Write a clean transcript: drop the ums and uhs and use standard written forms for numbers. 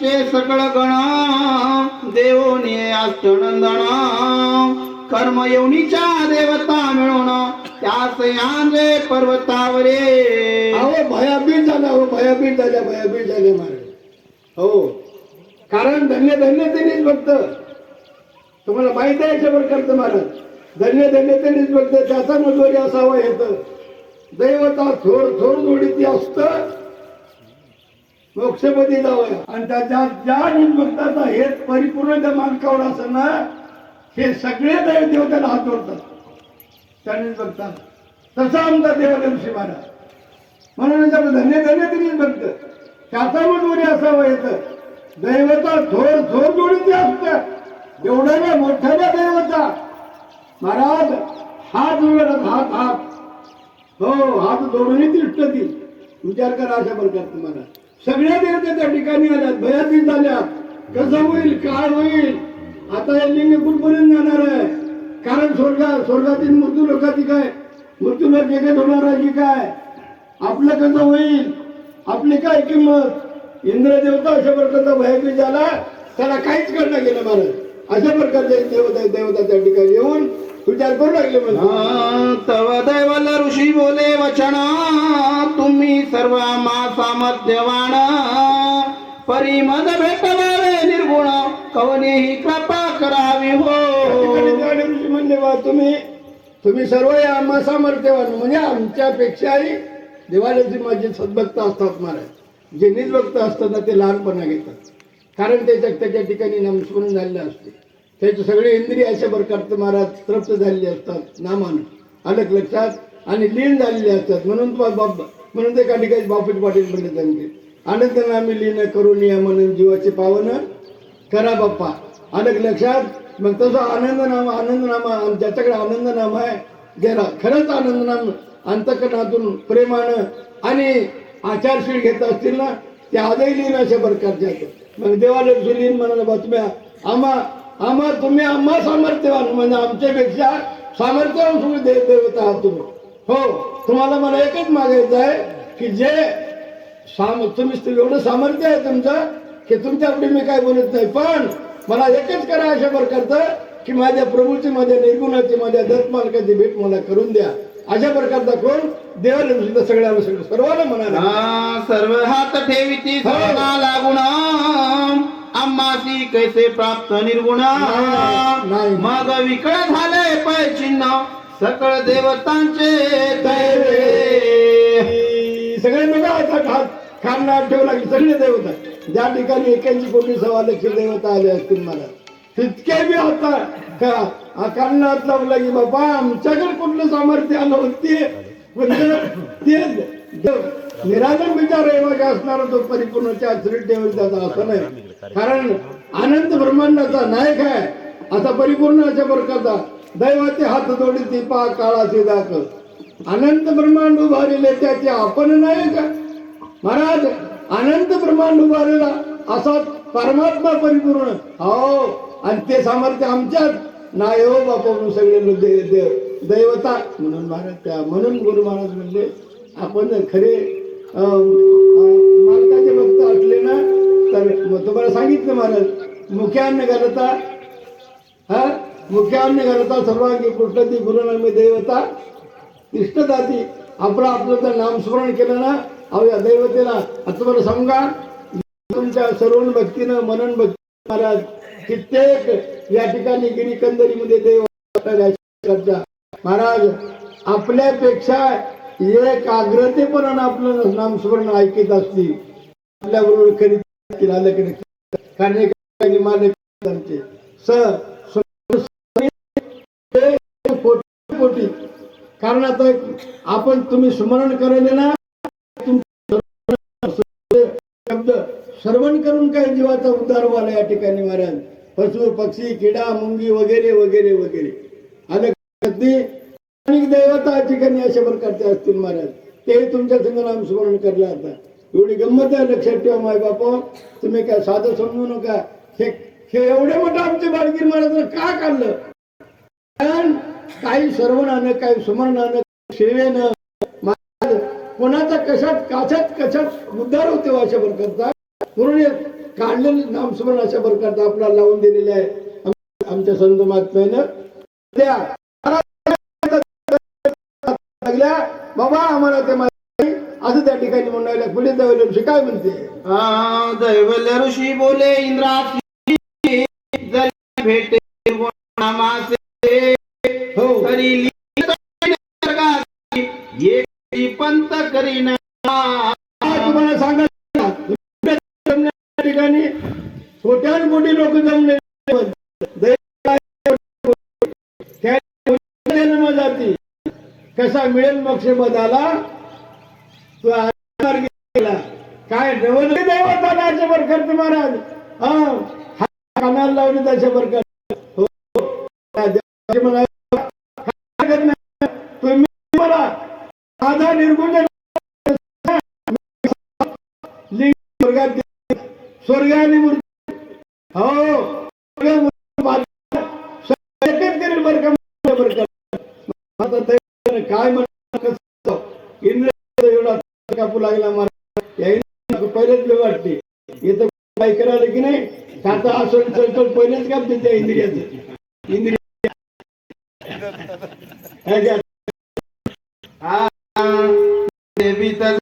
चे सकळ गण देवोनी अष्टनंदन कर्म योनीच्या देवता मिळून त्यास यांजे पर्वतावरे. अहो भयभीत झाला, हो भयभीत झाले महाराज. हो कारण धन्य धन्य त्यांनीच भक्त. तुम्हाला माहित आहे शबर करतं महाराज. धन्य धन्य त्यांनीच भक्त त्याचा मजोरी असावा येत. दैवता थोर थोर जोडीती असतं मोक्षपदी जावं. आणि त्याच्या ज्या भक्ताचा हे परिपूर्ण त्या मानकावर असं ना, हे सगळे दैव देवताला हात जोडतात त्यांनीच भक्तात. तसा आमचा देवाला ऋषी महाराज म्हणून धन्य धन्य त्यांनीच भक्त त्याचा मजोरी असावा येत. दैवता थोर थोर जोडीती असतं. एवढ्या मोठ्या दैवता महाराज हात जोडत हात हात हो हात जोडून तिष्ठतील. विचार करा अशा प्रकार तुम्हाला सगळ्या देवता त्या ठिकाणी आल्यात. भयातीत झाल्या. कसं होईल काय होईल आता या लिंग कुठपर्यंत जाणार आहे. कारण स्वर्गातील मृत्यू लोकांची काय मृत्यू लोक एकच होणार आहे की काय. आपलं कसं होईल आपली काय किंमत. इंद्रदेवता अशा प्रकारचा भयभीत झाला त्याला काहीच करणं गेलं महाराज. अशा प्रकारचे देवता त्या ठिकाणी येऊन विचार करू लागले. तव दैवल ऋषी बोले वचन तुम्ही सर्व मा सामर्थ्यवान परिमद भेटवावे निर्गुण कवनेही कृपा करावी हो. ऋषी म्हणले वा तुम्ही सर्व या आम्हा सामर्थ्यवान म्हणजे आमच्यापेक्षाही देवालयाची माझे सद्भक्त असतात महाराज. जे निजभक्त असतात ना ते लहानपणा घेतात. कारण त्याच्या ठिकाणी नामस्मरण झालेले असते. त्याचे सगळे इंद्रिय अशा प्रकारचे महाराज तृप्त झालेले असतात नामानं अलग लक्षात आणि लीन झालेले असतात. म्हणून ते काही ठिकाणी बापूजी पाटील म्हणले त्यांचे आनंद नामी लीन करून या म्हणून जीवाचे पावन करा बाप्पा अलग लक्षात. मग तसं आनंद नाम ज्याच्याकडे आनंद नाम आहे ज्याला खरंच आनंद नाम अंतकरणातून प्रेमानं आणि आचारशील घेत असतील ना ते आजही लीन अशा प्रकारचे आहेत. मग देवाला लीन म्हणाला बा तुम्ही आम्हा सामर्थ्यवान म्हणजे आमच्यापेक्षा सामर्थ्यवान तुम्ही देवता आहात तुम्ही. हो तुम्हाला मला एकच मागायचं आहे की जे तुम्ही एवढं सामर्थ्य आहे तुमचं की तुमच्या पुढे मी काय बोलत नाही. पण मला एकच करा अशा प्रकारचं की माझ्या प्रभूची माझ्या निर्गुणाची माझ्या दत्तमालकाची भेट मला करून द्या. अशा प्रकारचा कोण देवाला सुद्धा सगळ्याला सर्वांना म्हणाला सर्व हात ठेवीती लागून आम्हासी कैसे प्राप्त निर्गुण मग विकळ झाले पाय चिन्ह सकळ देवतांचे सगळे बघा हात खांडात ठेवू लागले सगळे देवता. ज्या ठिकाणी 81 कोटी 1.25 लक्ष देवता आले असतील मला तितके बी आता काढण्यात लावला की बाबा आमच्याकडे कुठलं सामर्थ्य आलं होते ते निराधन विचार एवढा असणारा तो परिपूर्णच्या आचरित त्याचा असं नाही. कारण अनंत ब्रह्मांडाचा नायक आहे असा परिपूर्ण अशा प्रकारचा दैवाचे हात जोडी पा काळाचे दाख अनंत ब्रह्मांड उभारले त्याचे आपण नायक महाराज. अनंत ब्रह्मांड उभारलेला असा परमात्मा परिपूर्ण हो आणि ते सामर्थ्य आमच्यात नाही हो बापा म्हणून सगळे दैवता म्हणून महाराज. म्हणून गुरु महाराज म्हणले आपण जर खरे मालकाचे भक्त असले ना तर तुम्हाला सांगितलं महाराज मुख्यान्न घालता सर्वांगी कृष्णती गुरुनामी देवता इष्टदाती. आपलं तर नामस्मरण केलं ना अहो या दैवतेला तुम्हाला सांगा तुमच्या सर्व भक्तीनं मनन भक्ती महाराज कित्येक या ठिकाणी गिरीकंदरीमध्ये देव महाराज आपल्यापेक्षा एक आग्रतेपण आपलं नामस्मरण ऐकत असतील आपल्याबरोबर खरी आलं कारण मालक कोटी कारण आता आपण तुम्ही स्मरण करायले ना शब्द श्रवण करून काही जीवाचा उद्धार व्हायला या ठिकाणी महाराज. पशु पक्षी किडा मुंगी वगैरे वगैरे वगैरे अनेक देवता या ठिकाणी अशा प्रकारचे असतील महाराज. ते तुमच्या संग नाम स्मरण करला आता एवढी गंमत आहे लक्षात ठेवा माय बापा. तुम्ही काय साधं समजू नका. हे एवढे मोठं आमचे बाळगीर महाराज का काढलं कारण काही श्रवणानं काही स्मरणानं सेवेनं कोणाचा कशात उद्धार होते अशा प्रकारचा. म्हणून काढलेलं नामस्मरण अशा प्रकारचं आपल्याला लावून दिलेलं आहे आमच्या संत महात्म्यानं. त्या लागल्या बाबा आम्हाला ते असं त्या ठिकाणी म्हणायला पुढे दैवल्य काय म्हणते. दैवल्य ऋषी बोले इंद्राची भेटे हो करीली पंत करीना. तुम्हाला सांगा ठिकाणी कोट्यान कोटी लोक जमले जाती कसा मिळेल मोक्षपदाला तो गेला काय नवल देवताला प्रकार महाराज हा कानाला लावले त्याच्या प्रकार तुम्ही मला साधा निर्गुण स्वर्गाने मूर्ती हो करेल बरं का काय म्हणतो इंद्र एवढा कापू लागला मला पहिलेच वाटते इथं काय करायला की नाही त्याचा असं पहिलेच काप देते इंद्रियाचं इंद्रिया देवी तर